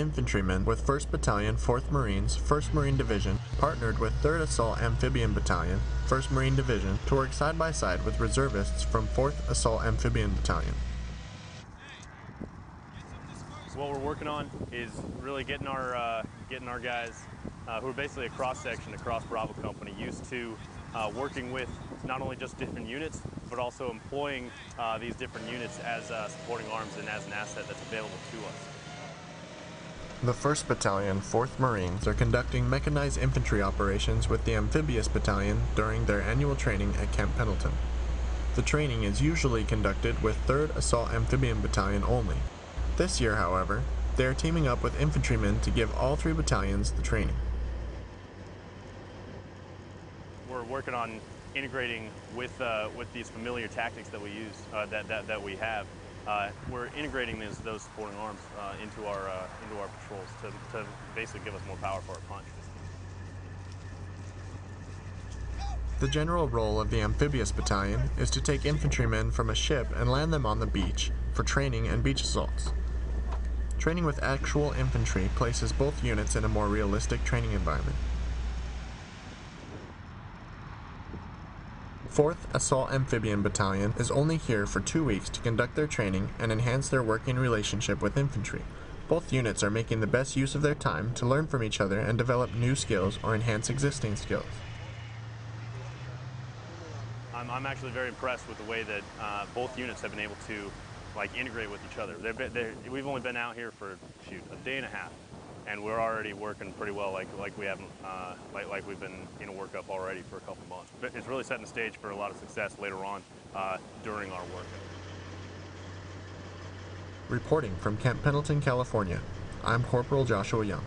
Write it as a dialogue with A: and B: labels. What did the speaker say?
A: infantrymen with 1st Battalion, 4th Marines, 1st Marine Division, partnered with 3rd Assault Amphibian Battalion, 1st Marine Division, to work side by side with reservists from 4th Assault Amphibian Battalion.
B: What we're working on is really getting our guys who are basically a cross-section across Bravo Company used to working with not only just different units, but also employing these different units as supporting arms and as an asset that's available to us.
A: The 1st Battalion, 4th Marines are conducting mechanized infantry operations with the Amphibious Battalion during their annual training at Camp Pendleton. The training is usually conducted with 3rd Assault Amphibian Battalion only. This year, however, they are teaming up with infantrymen to give all 3 battalions the training.
B: We're working on integrating with these familiar tactics that we use, that we have. We're integrating those supporting arms into our patrols to basically give us more power for our punch.
A: The general role of the Amphibious Battalion is to take infantrymen from a ship and land them on the beach for training and beach assaults. Training with actual infantry places both units in a more realistic training environment. 4th Assault Amphibian Battalion is only here for 2 weeks to conduct their training and enhance their working relationship with infantry. Both units are making the best use of their time to learn from each other and develop new skills or enhance existing skills.
B: I'm actually very impressed with the way that both units have been able to integrate with each other. We've only been out here for a day and a half, and we're already working pretty well, like we've been in a workup already for a couple months. But it's really setting the stage for a lot of success later on during our work.
A: Reporting from Camp Pendleton, California, I'm Corporal Joshua Young.